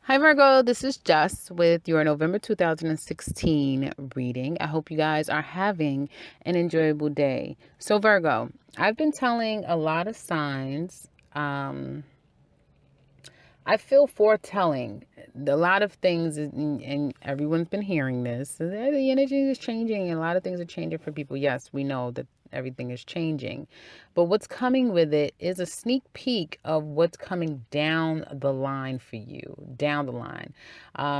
Hi Virgo, this is Jess with your November 2016 reading. I hope you guys are having an enjoyable day. So Virgo, I've been telling a lot of signs. I feel foretelling a lot of things, and everyone's been hearing this. The energy is changing, and a lot of things are changing for people. Yes, we know that everything is changing, but what's coming with it is a sneak peek of what's coming down the line for you, down the line.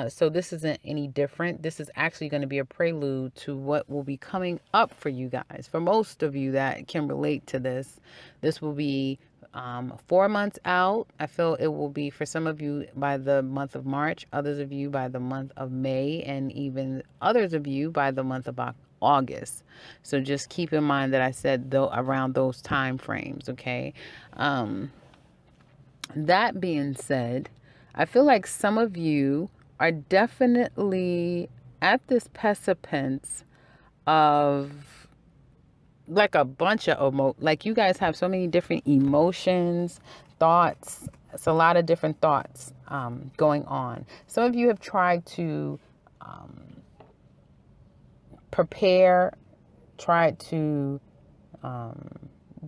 So this isn't any different. This is actually going to be a prelude to what will be coming up for you guys. For most of you that can relate to this, this will be 4 months out. I feel it will be for some of you by the month of March, others of you by the month of May, and even others of you by the month of August. So just keep in mind that I said though around those time frames, okay? That being said, I feel like some of you are definitely at this precipice of like a bunch of like you guys have so many different emotions, thoughts. It's a lot of different thoughts going on. Some of you have tried to prepare, tried to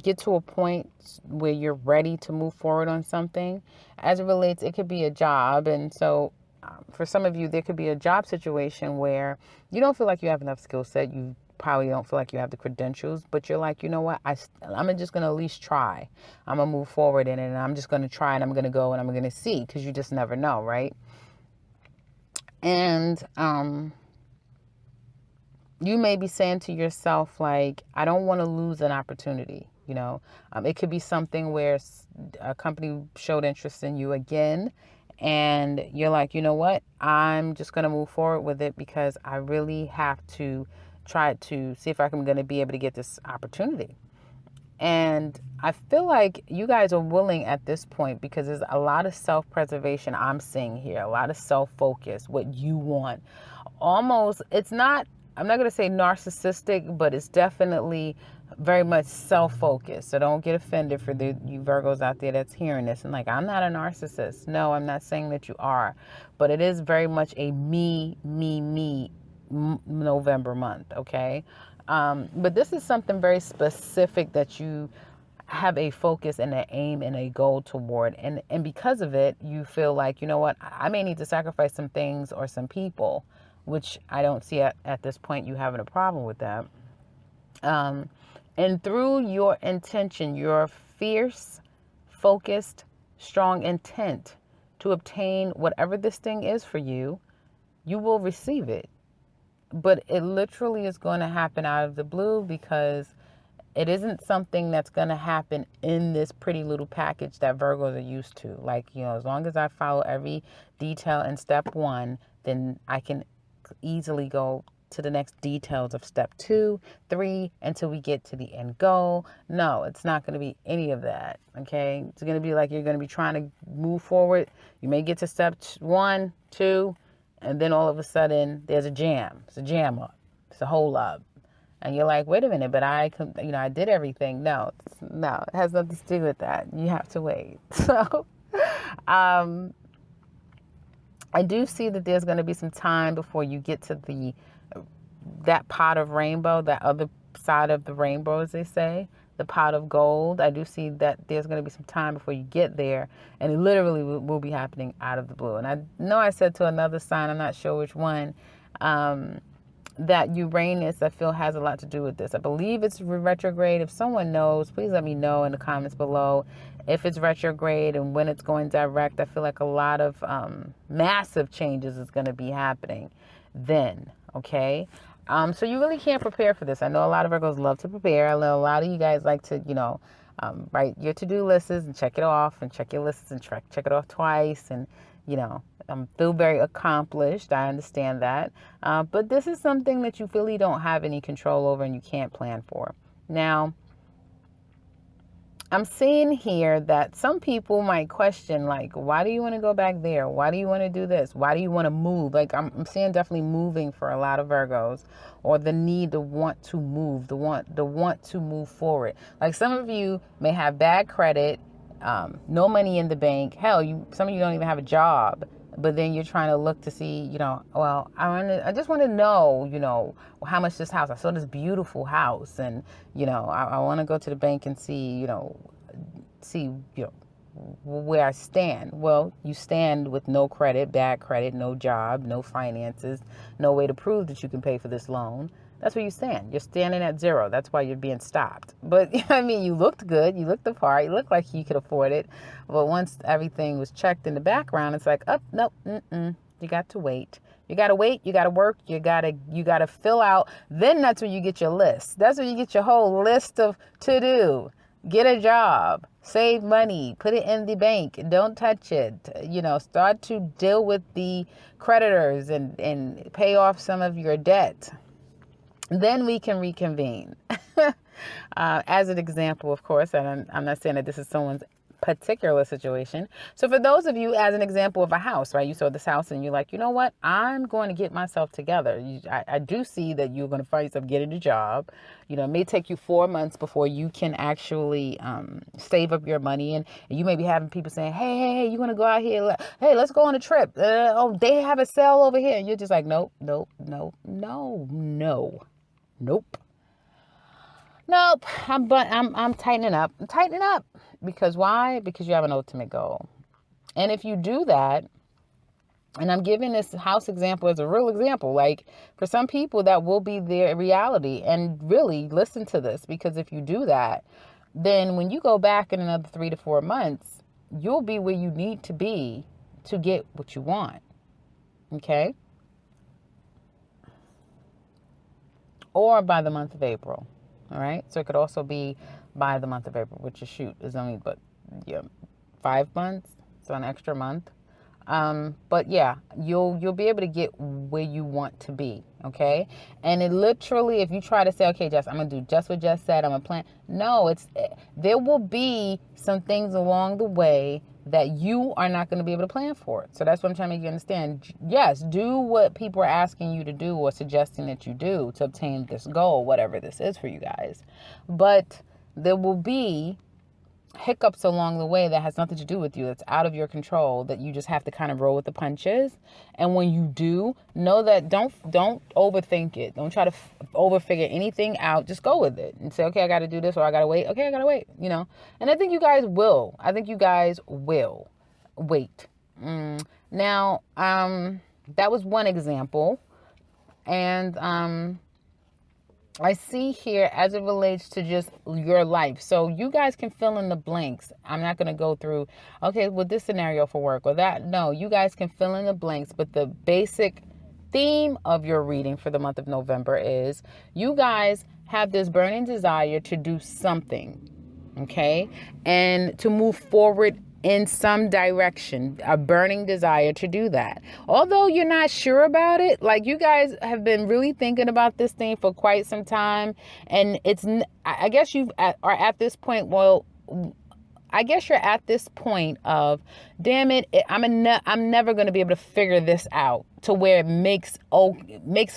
get to a point where you're ready to move forward on something. As it relates, it could be a job, and so for some of you, there could be a job situation where you don't feel like you have enough skill set. You probably don't feel like you have the credentials, but you're like, you know what? I'm just going to at least try. I'm going to move forward in it, and I'm just going to try, and I'm going to go, and I'm going to see, because you just never know, right? And you may be saying to yourself, like, I don't want to lose an opportunity. It could be something where a company showed interest in you again, and you're like, you know what? I'm just going to move forward with it because I really have to try to see if I'm going to be able to get this opportunity. And I feel like you guys are willing at this point because there's a lot of self-preservation I'm seeing here, a lot of self-focus, what you want. Almost, it's not, I'm not going to say narcissistic, but it's definitely very much self-focused. So don't get offended for you Virgos out there that's hearing this and like, I'm not a narcissist. No, I'm not saying that you are, but it is very much a me November month, okay? But this is something very specific that you have a focus and an aim and a goal toward. And because of it, you feel like, you know what, I may need to sacrifice some things or some people, which I don't see at this point you having a problem with that. And through your intention, your fierce, focused, strong intent to obtain whatever this thing is for you, you will receive it. But it literally is going to happen out of the blue because it isn't something that's going to happen in this pretty little package that Virgos are used to. Like, as long as I follow every detail in step 1, then I can easily go to the next details of step 2, 3, until we get to the end goal. No, it's not going to be any of that. Okay. It's going to be like you're going to be trying to move forward. You may get to step 1, 2, and then all of a sudden there's a jam. It's a jam up. It's a hole up. And you're like, wait a minute, but I did everything. No, it has nothing to do with that. You have to wait. So, I do see that there's going to be some time before you get to that pot of rainbow, that other side of the rainbow, as they say, the pot of gold. I do see that there's going to be some time before you get there, and it literally will be happening out of the blue. And I know I said to another sign, I'm not sure which one, that Uranus, I feel, has a lot to do with this. I believe it's retrograde. If someone knows, please let me know in the comments below if it's retrograde and when it's going direct. I feel like a lot of massive changes is going to be happening then, okay? So you really can't prepare for this. I know a lot of Virgos love to prepare. I know a lot of you guys like to, write your to-do lists and check it off and check your lists and check it off twice and, feel very accomplished. I understand that. But this is something that you really don't have any control over and you can't plan for. Now, I'm seeing here that some people might question, like, why do you want to go back there? Why do you want to do this? Why do you want to move? Like, I'm seeing definitely moving for a lot of Virgos, or the need to want to move, the want to move forward. Like, some of you may have bad credit, no money in the bank. Hell, some of you don't even have a job. but then you're trying to look to see, well, I just want to know, how much this house, I saw this beautiful house, and, I want to go to the bank and see, where I stand. Well, you stand with no credit, bad credit, no job, no finances, no way to prove that you can pay for this loan. That's where you stand. You're standing at zero. That's why you're being stopped. But you looked good. You looked the part. You looked like you could afford it. But once everything was checked in the background, it's like, oh, nope, you got to wait. You got to wait. You got to work. You got to fill out. Then that's when you get your list. That's when you get your whole list of to do. Get a job, save money, put it in the bank, don't touch it, start to deal with the creditors and pay off some of your debt. Then we can reconvene. As an example, of course, and I'm not saying that this is someone's particular situation. So for those of you, as an example of a house, right? You saw this house and you're like, you know what? I'm going to get myself together. I do see that you're going to find yourself getting a job. It may take you 4 months before you can actually save up your money. And you may be having people saying, hey, you want to go out here? Hey, let's go on a trip. They have a sale over here. And you're just like, nope. I'm tightening up. I'm tightening up. Because why? Because you have an ultimate goal. And if you do that, and I'm giving this house example as a real example, like for some people that will be their reality. And really listen to this, because if you do that, then when you go back in another 3 to 4 months, you'll be where you need to be to get what you want. Okay? Or by the month of April. All right. So it could also be by the month of April, which is only 5 months. So an extra month. But yeah, you'll be able to get where you want to be. Okay. And it literally, if you try to say, okay, Jess, I'm going to do just what Jess said, I'm going to plan. No, there will be some things along the way that you are not going to be able to plan for it. So that's what I'm trying to make you understand. Yes, do what people are asking you to do or suggesting that you do to obtain this goal, whatever this is for you guys. But there will be hiccups along the way that has nothing to do with you. That's out of your control, that you just have to kind of roll with the punches. And when you do, know that don't overthink it. Don't try to overfigure anything out. Just go with it and say, okay, I got to do this, or I got to wait. Okay, I got to wait, And I think you guys will. Wait. Now, that was one example. And, I see here as it relates to just your life. So you guys can fill in the blanks. I'm not going to go through, okay, well, this scenario for work or that. No, you guys can fill in the blanks. But the basic theme of your reading for the month of November is you guys have this burning desire to do something, okay? And to move forward in some direction, a burning desire to do that. Although you're not sure about it, like you guys have been really thinking about this thing for quite some time. And I guess you are at this point. Well, I guess you're at this point of, damn it, I'm never going to be able to figure this out to where it makes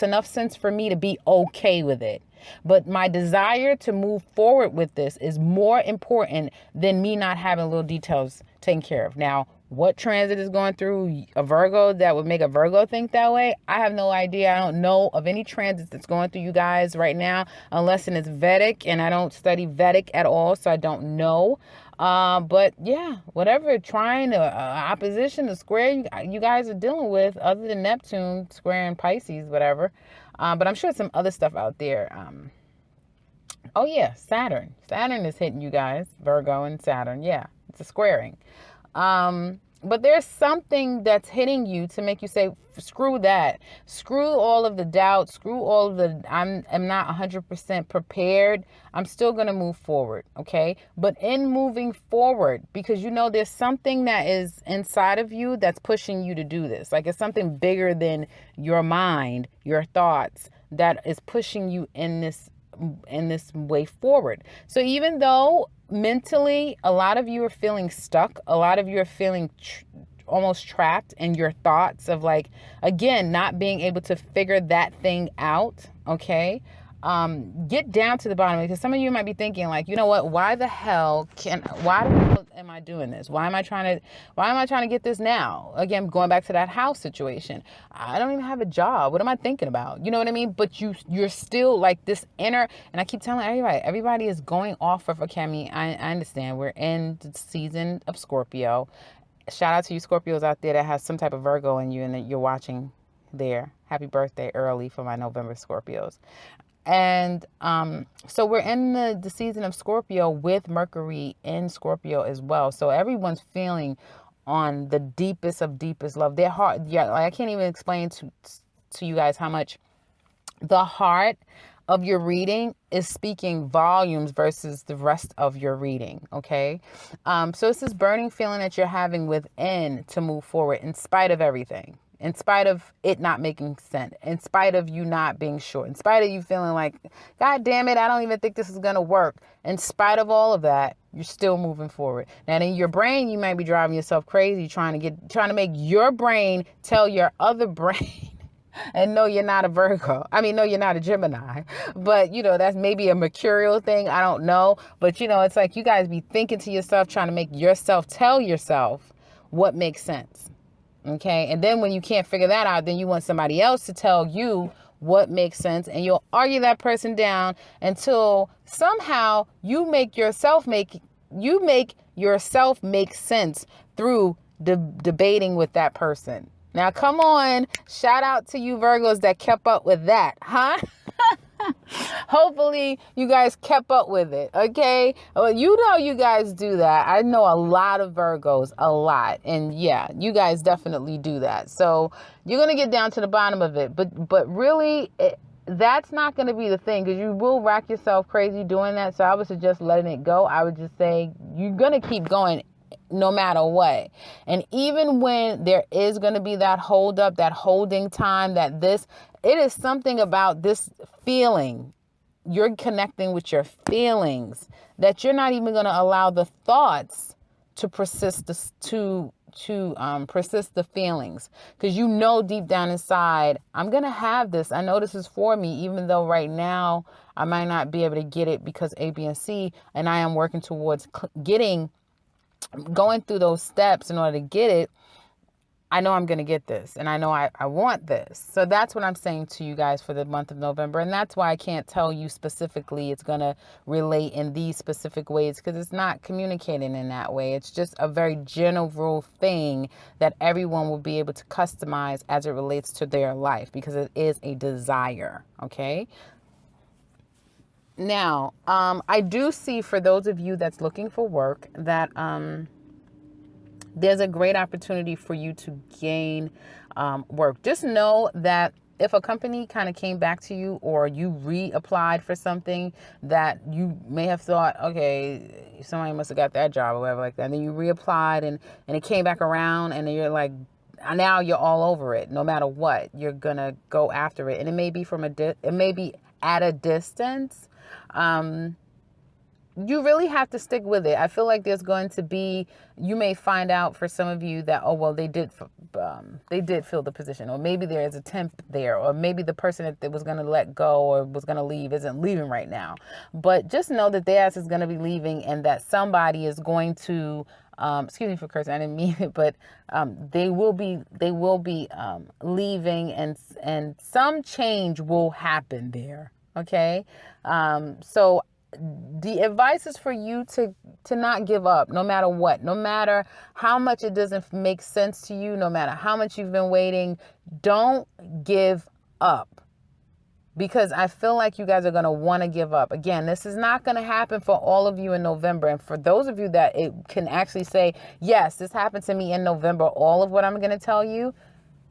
enough sense for me to be okay with it. But my desire to move forward with this is more important than me not having little details taken care of. Now, what transit is going through a Virgo that would make a Virgo think that way? I have no idea. I don't know of any transits that's going through you guys right now, unless it's Vedic, and I don't study Vedic at all, so I don't know. But yeah, whatever trine, opposition, the square you guys are dealing with, other than Neptune squaring Pisces, whatever. But I'm sure some other stuff out there. Oh yeah, Saturn. Saturn is hitting you guys, Virgo and Saturn. Yeah, it's a squaring. But there's something that's hitting you to make you say, screw that. Screw all of the doubt. Screw all of the, I'm not 100% prepared. I'm still going to move forward. Okay. But in moving forward, because there's something that is inside of you that's pushing you to do this. Like it's something bigger than your mind, your thoughts, that is pushing you in this way forward. So even though mentally a lot of you are feeling stuck, a lot of you are feeling almost trapped in your thoughts of, like, again, not being able to figure that thing out, okay, get down to the bottom, because some of you might be thinking like, you know what, why the hell am I doing this? Why am I trying to get this now? Again, going back to that house situation. I don't even have a job. What am I thinking about? You know what I mean? But you're still like this inner, and I keep telling everybody is going off of, okay, I mean, I understand we're in the season of Scorpio. Shout out to you Scorpios out there that has some type of Virgo in you and that you're watching there. Happy birthday early for my November Scorpios. And so we're in the season of Scorpio with Mercury in Scorpio as well. So everyone's feeling on the deepest of deepest love. Their heart, yeah, like I can't even explain to you guys how much the heart of your reading is speaking volumes versus the rest of your reading, okay? So it's this burning feeling that you're having within to move forward in spite of everything, in spite of it not making sense, in spite of you not being sure, in spite of you feeling like, God damn it, I don't even think this is going to work. In spite of all of that, you're still moving forward. Now, in your brain, you might be driving yourself crazy, trying to make your brain tell your other brain, and no, you're not a Virgo. I mean, no, you're not a Gemini. But, you know, that's maybe a mercurial thing. I don't know. But, you know, it's like you guys be thinking to yourself, trying to make yourself tell yourself what makes sense. Okay. And then when you can't figure that out, then you want somebody else to tell you what makes sense. And you'll argue that person down until somehow you make yourself make sense through debating with that person. Now, come on. Shout out to you Virgos that kept up with that, huh? Hopefully you guys kept up with it, okay? Well, you know you guys do that. I know a lot of Virgos, a lot. And yeah, you guys definitely do that. So you're going to get down to the bottom of it. But really, that's not going to be the thing, because you will rack yourself crazy doing that. So I would suggest letting it go. I would just say you're going to keep going no matter what. And even when there is going to be that hold up, that holding time, it is something about this feeling. You're connecting with your feelings that you're not even going to allow the thoughts to persist persist the feelings, because you know deep down inside, I'm going to have this. I know this is for me, even though right now I might not be able to get it because A, B, and C, and I am working towards going through those steps in order to get it. I know I'm going to get this, and I know I want this. So that's what I'm saying to you guys for the month of November. And that's why I can't tell you specifically it's going to relate in these specific ways, because it's not communicating in that way. It's just a very general thing that everyone will be able to customize as it relates to their life, because it is a desire. Okay. Now, I do see, for those of you that's looking for work, that there's a great opportunity for you to gain work. Just know that if a company kind of came back to you, or you reapplied for something that you may have thought, okay, somebody must have got that job or whatever like that, and then you reapplied and it came back around, and then you're like, now you're all over it. No matter what, you're gonna go after it, and it may be it may be at a distance. You really have to stick with it. I feel like there's going to be, you may find out for some of you that, oh, well, they did fill the position, or maybe there is a temp there, or maybe the person that was going to let go or was going to leave isn't leaving right now. But just know that their ass is going to be leaving, and that somebody is going to, excuse me for cursing, I didn't mean it, but they will be leaving, and some change will happen there. Okay. So the advice is for you to not give up, no matter what, no matter how much it doesn't make sense to you, no matter how much you've been waiting. Don't give up, because I feel like you guys are going to want to give up. Again, this is not going to happen for all of you in November. And for those of you that it can actually say, yes, this happened to me in November, all of what I'm going to tell you,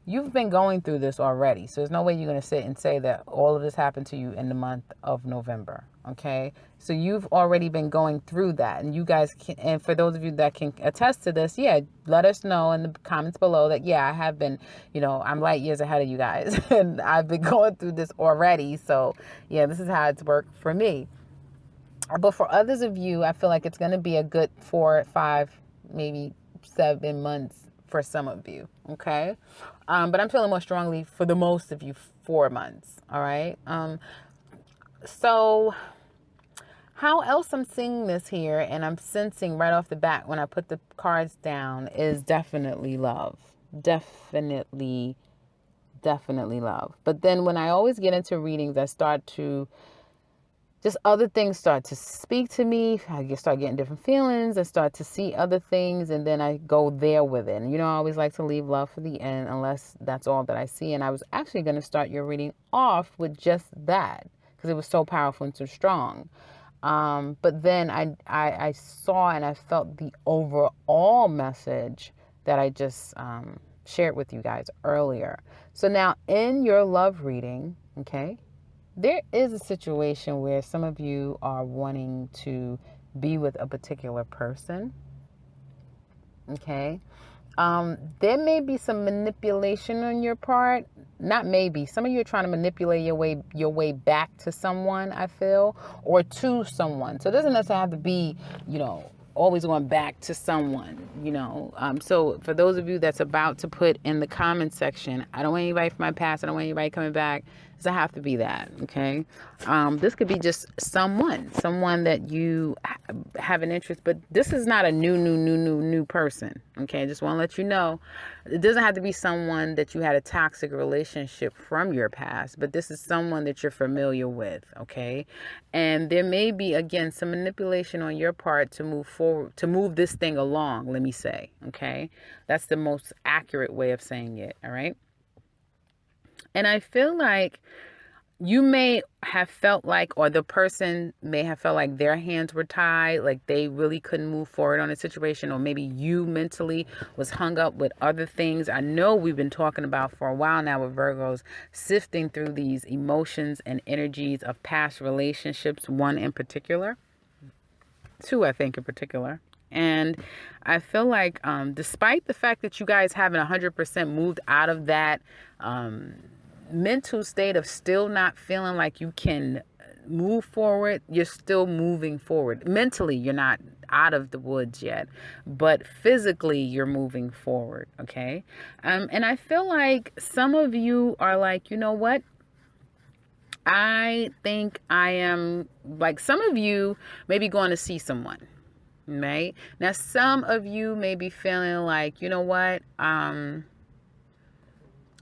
you've been going through this already. So there's no way you're going to sit and say that all of this happened to you in the month of November. Okay. So you've already been going through that, and you guys can, and for those of you that can attest to this, yeah, let us know in the comments below that, yeah, I have been, I'm light years ahead of you guys and I've been going through this already. So yeah, this is how it's worked for me. But for others of you, I feel like it's going to be a good 4, 5, maybe 7 months for some of you. Okay. But I'm feeling more strongly for the most of you 4 months. All right. So how else I'm seeing this here, and I'm sensing right off the bat when I put the cards down, is definitely love. Definitely, definitely love. But then when I always get into readings, I start to just other things start to speak to me. Start getting different feelings. I start to see other things, and then I go there with it. And, I always like to leave love for the end unless that's all that I see. And I was actually going to start your reading off with just that because it was so powerful and so strong. But then I saw and I felt the overall message that I just shared with you guys earlier. So now in your love reading, okay, there is a situation where some of you are wanting to be with a particular person. Okay. There may be some manipulation on your part. Not maybe. Some of you are trying to manipulate your way back to someone, I feel, or to someone. So it doesn't necessarily have to be, always going back to someone. So for those of you that's about to put in the comment section, I don't want anybody from my past. I don't want anybody coming back. It doesn't have to be that. Okay. This could be just someone that you have an interest, but this is not a new person. Okay. I just want to let you know, it doesn't have to be someone that you had a toxic relationship from your past, but this is someone that you're familiar with. Okay. And there may be, again, some manipulation on your part to move forward, to move this thing along, let me say. Okay. That's the most accurate way of saying it. All right. And I feel like you may have felt like, or the person may have felt like their hands were tied, like they really couldn't move forward on a situation, or maybe you mentally was hung up with other things. I know we've been talking about for a while now with Virgos, sifting through these emotions and energies of past relationships, one in particular, two, I think, in particular. And I feel like despite the fact that you guys haven't 100% moved out of that mental state of still not feeling like you can move forward, you're still moving forward. Mentally, you're not out of the woods yet, but physically you're moving forward. Okay. And I feel like some of you are like, you know what? I think I am, like, some of you may be going to see someone, right? Now, some of you may be feeling like, you know what?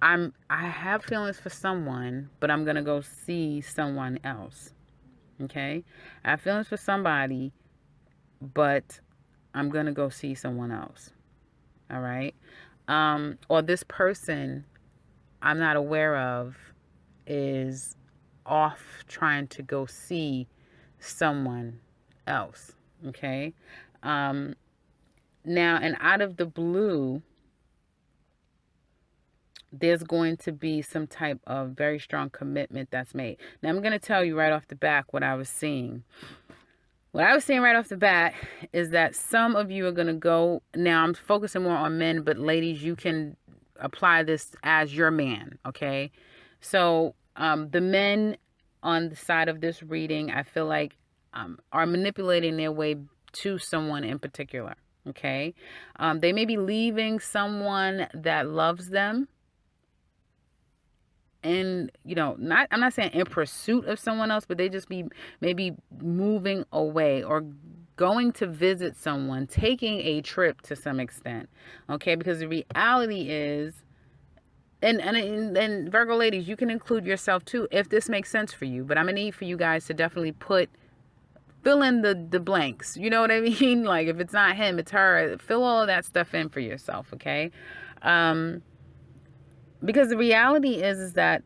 I have feelings for someone, but I'm going to go see someone else. Okay? I have feelings for somebody, but I'm going to go see someone else. All right? Or this person I'm not aware of is off trying to go see someone else. Okay? Now, and out of the blue, there's going to be some type of very strong commitment that's made. Now, I'm going to tell you right off the bat what I was seeing. What I was seeing right off the bat is that some of you are going to go. Now, I'm focusing more on men, but ladies, you can apply this as your man, okay? So, the men on the side of this reading, I feel like, are manipulating their way to someone in particular, okay? They may be leaving someone that loves them, and I'm not saying in pursuit of someone else, but they just be maybe moving away or going to visit someone, taking a trip to some extent. Okay, because the reality is, and Virgo ladies, you can include yourself too if this makes sense for you, but I'm gonna need for you guys to definitely fill in the blanks. You know what I mean? Like, if it's not him, it's her. Fill all of that stuff in for yourself. Okay. Because the reality is that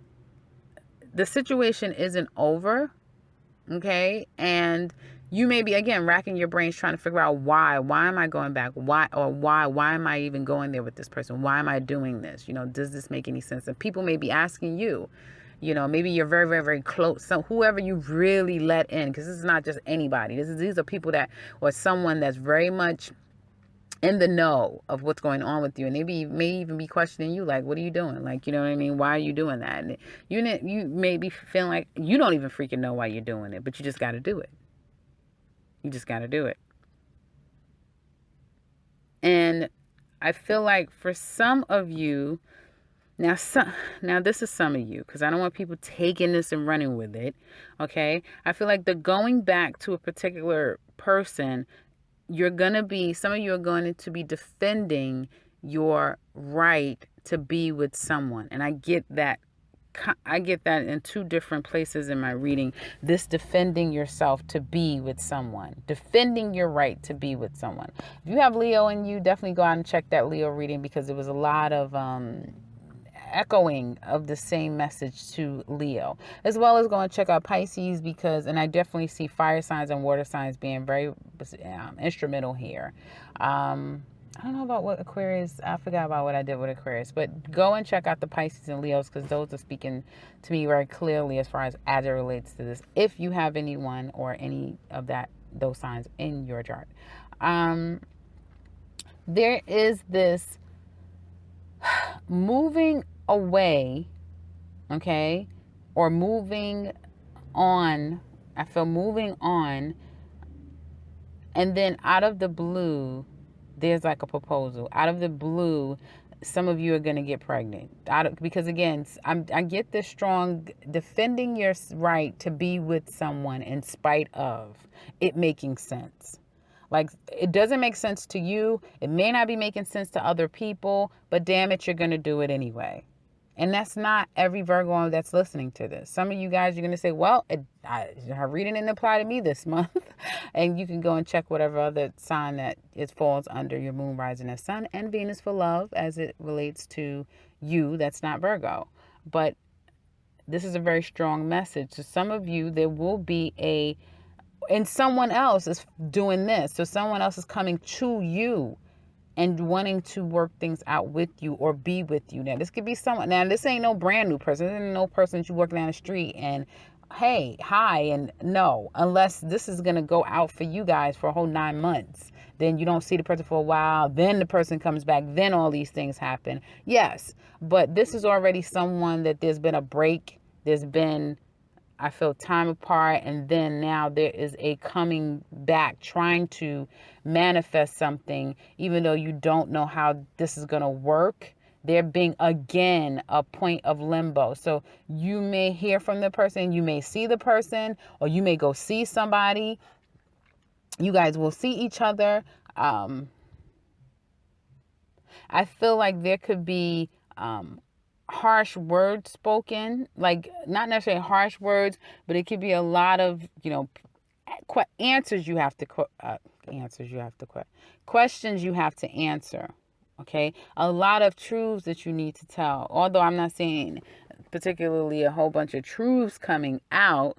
the situation isn't over, okay? And you may be, again, racking your brains trying to figure out why. Why am I going back? Why am I even going there with this person? Why am I doing this? Does this make any sense? And people may be asking you, maybe you're very, very, very close. So whoever you really let in, because this is not just anybody. These are people that, or someone that's very much in the know of what's going on with you, and they may even be questioning you, like, what are you doing? Like, you know what I mean? Why are you doing that? And you may be feeling like you don't even freaking know why you're doing it, but you just got to do it. You just got to do it. And I feel like for some of you, Now, now this is some of you, because I don't want people taking this and running with it. Okay, I feel like the going back to a particular person, some of you are going to be defending your right to be with someone, and I get that. I get that in two different places in my reading. This defending yourself to be with someone, defending your right to be with someone. If you have Leo in you, definitely go out and check that Leo reading, because there was a lot of echoing of the same message to Leo, as well as going to check out Pisces, and I definitely see fire signs and water signs being very instrumental here. I don't know about what Aquarius, I forgot about what I did with Aquarius, but go and check out the Pisces and Leos, because those are speaking to me very clearly as far as it relates to this, if you have anyone or any of those signs in your chart. There is this moving away, okay, or moving on. I feel moving on, and then out of the blue, there's like a proposal. Out of the blue, some of you are going to get pregnant. Because again, I get this strong defending your right to be with someone in spite of it making sense. Like, it doesn't make sense to you. It may not be making sense to other people, but damn it, you're going to do it anyway. And that's not every Virgo that's listening to this. Some of you guys, you're going to say, well, her reading didn't apply to me this month. And you can go and check whatever other sign that it falls under your moon, rising, and sun, and Venus for love as it relates to you. That's not Virgo. But this is a very strong message. So some of you, there will be and someone else is doing this. So someone else is coming to you and wanting to work things out with you or be with you. Now, this could be someone. Now, this ain't no brand new person. This ain't no person that you walk down the street and, hey, hi, and no. Unless this is going to go out for you guys for a whole 9 months. Then you don't see the person for a while. Then the person comes back. Then all these things happen. Yes, but this is already someone that there's been a break. There's been, I feel, time apart, and then now there is a coming back, trying to manifest something, even though you don't know how this is going to work. There being, again, a point of limbo. So you may hear from the person, you may see the person, or you may go see somebody. You guys will see each other. I feel like there could be harsh words spoken, like not necessarily harsh words, but it could be a lot of, questions you have to answer. Okay, a lot of truths that you need to tell. Although I'm not saying particularly a whole bunch of truths coming out,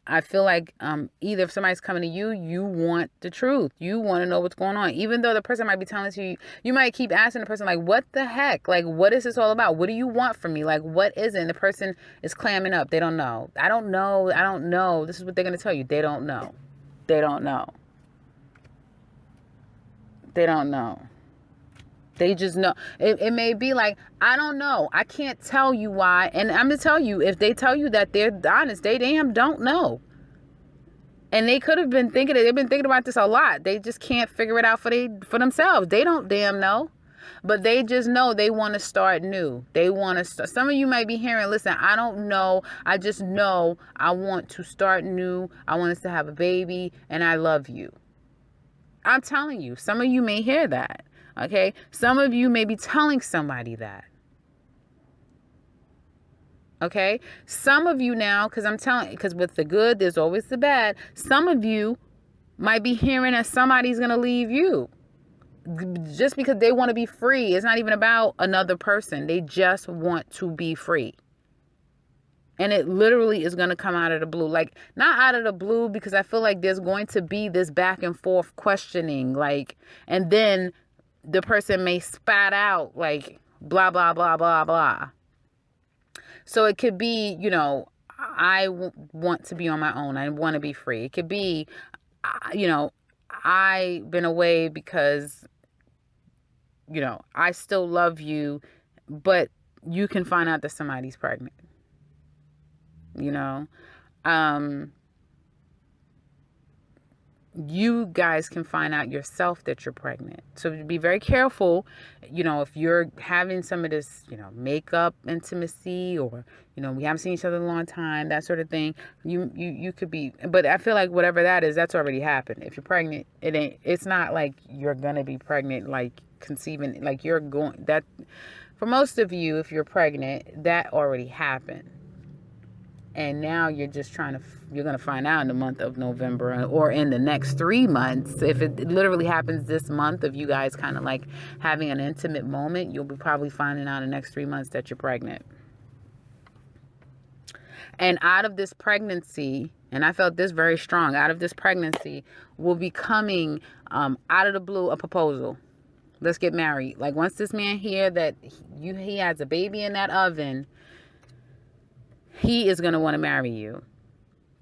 I feel like either if somebody's coming to you, you want the truth. You want to know what's going on. Even though the person might be telling it to you, you might keep asking the person, like, what the heck? Like, what is this all about? What do you want from me? Like, what is it? And the person is clamming up. They don't know. I don't know. I don't know. This is what they're going to tell you. They don't know. They don't know. They don't know. They just know. It may be like, I don't know. I can't tell you why. And I'm going to tell you, if they tell you that they're honest, they damn don't know. And they could have been thinking, they've been thinking about this a lot. They just can't figure it out for themselves. They don't damn know. But they just know they want to start new. They want to start. Some of you might be hearing, listen, I don't know. I just know I want to start new. I want us to have a baby, and I love you. I'm telling you, some of you may hear that. Okay, some of you may be telling somebody that. Okay, some of you now, because with the good, there's always the bad. Some of you might be hearing that somebody's going to leave you just because they want to be free. It's not even about another person. They just want to be free. And it literally is going to come out of the blue. Like, not out of the blue, because I feel like there's going to be this back and forth questioning, like, and then the person may spat out like blah, blah, blah, blah, blah. So it could be, I want to be on my own. I want to be free. It could be, I've been away because, I still love you, but you can find out that somebody's pregnant. you guys can find out yourself that you're pregnant. So be very careful, if you're having some of this, makeup intimacy, or, we haven't seen each other in a long time, that sort of thing. You could be, but I feel like whatever that is, that's already happened. If you're pregnant, it's not like you're going to be pregnant, like conceiving, like you're going, that for most of you, if you're pregnant, that already happened. And now you're just you're going to find out in the month of November, or in the next 3 months. If it literally happens this month of you guys kind of like having an intimate moment, you'll be probably finding out in the next 3 months that you're pregnant. And out of this pregnancy, and I felt this very strong, out of this pregnancy will be coming out of the blue a proposal. Let's get married. Like once this man hear that he has a baby in that oven, he is going to want to marry you.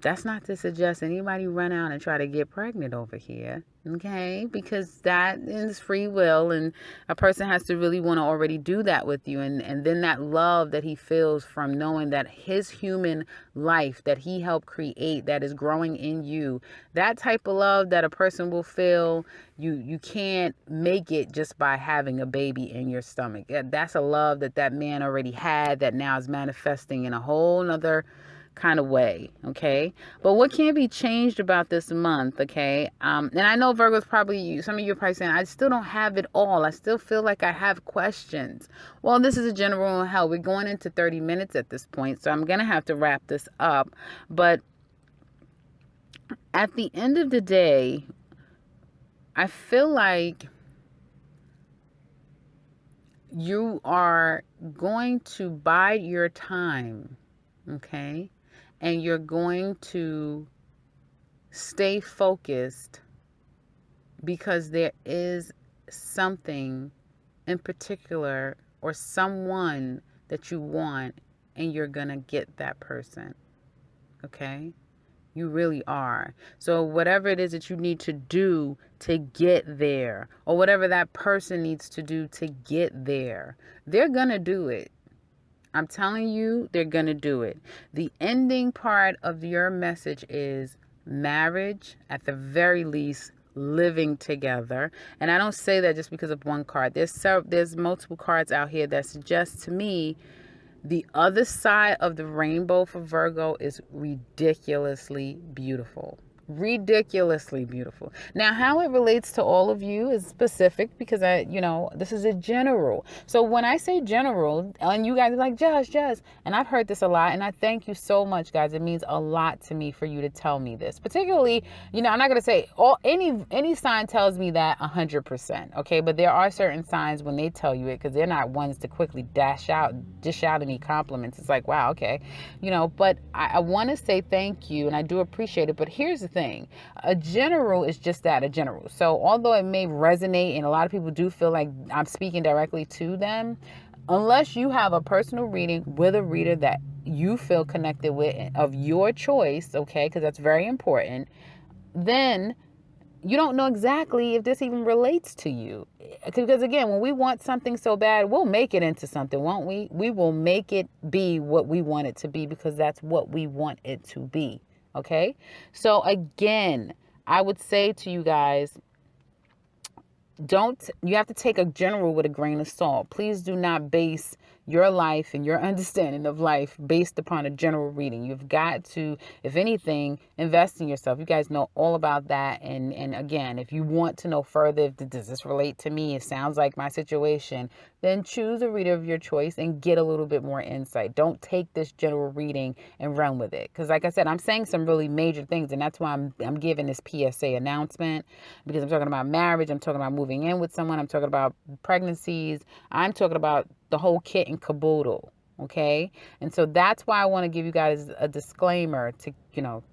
That's not to suggest anybody run out and try to get pregnant over here, okay? Because that is free will, and a person has to really want to already do that with you. And then that love that he feels from knowing that his human life that he helped create, that is growing in you, that type of love that a person will feel, you can't make it just by having a baby in your stomach. That's a love that man already had, that now is manifesting in a whole nother kind of way, okay? But what can be changed about this month, okay? And I know Virgo's probably, some of you are probably saying, I still don't have it all. I still feel like I have questions. Well, this is a general hell. We're going into 30 minutes at this point, so I'm going to have to wrap this up. But at the end of the day, I feel like you are going to bide your time, okay? And you're going to stay focused, because there is something in particular or someone that you want, and you're going to get that person. Okay? You really are. So whatever it is that you need to do to get there, or whatever that person needs to do to get there, they're going to do it. I'm telling you, they're going to do it. The ending part of your message is marriage, at the very least, living together. And I don't say that just because of one card. There's multiple cards out here that suggest to me the other side of the rainbow for Virgo is ridiculously beautiful. Ridiculously beautiful. Now, how it relates to all of you is specific, because this is a general. So when I say general, and you guys are like, Jess, and I've heard this a lot, and I thank you so much, guys. It means a lot to me for you to tell me this. Particularly, I'm not gonna say any sign tells me that 100%. Okay, but there are certain signs when they tell you it, because they're not ones to quickly dish out any compliments. It's like, wow, okay, But I want to say thank you, and I do appreciate it. But here's the thing. A general is just that, a general. So although it may resonate, and a lot of people do feel like I'm speaking directly to them, unless you have a personal reading with a reader that you feel connected with, of your choice, okay, because that's very important, then you don't know exactly if this even relates to you. Because again, when we want something so bad, we'll make it into something, won't we? We will make it be what we want it to be, because that's what we want it to be. Okay, so again, I would say to you guys, you have to take a general with a grain of salt. Please do not base your life and your understanding of life based upon a general reading. You've got to, if anything, invest in yourself. You guys know all about that. And again, if you want to know further, does this relate to me? It sounds like my situation. Then choose a reader of your choice and get a little bit more insight. Don't take this general reading and run with it. Because like I said, I'm saying some really major things, and that's why I'm giving this PSA announcement, because I'm talking about marriage. I'm talking about moving in with someone. I'm talking about pregnancies. I'm talking about the whole kit and caboodle. Okay. And so that's why I want to give you guys a disclaimer to,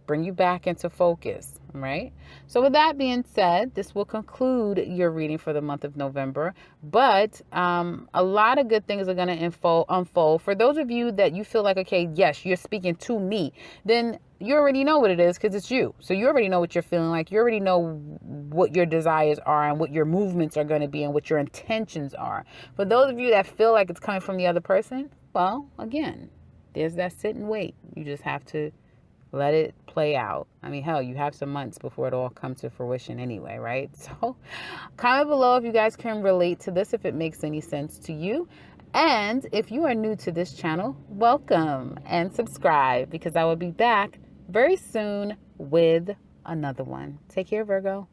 bring you back into focus. Right. So with that being said, this will conclude your reading for the month of November. But a lot of good things are going to unfold. For those of you that you feel like, okay, yes, you're speaking to me, then you already know what it is, because it's you. So you already know what you're feeling like. You already know what your desires are and what your movements are going to be and what your intentions are. For those of you that feel like it's coming from the other person, well, again, there's that sit and wait. You just have to Let it play out. I mean, hell, you have some months before it all comes to fruition anyway, right? So comment below if you guys can relate to this, if it makes any sense to you. And if you are new to this channel, welcome and subscribe, because I will be back very soon with another one. Take care, Virgo.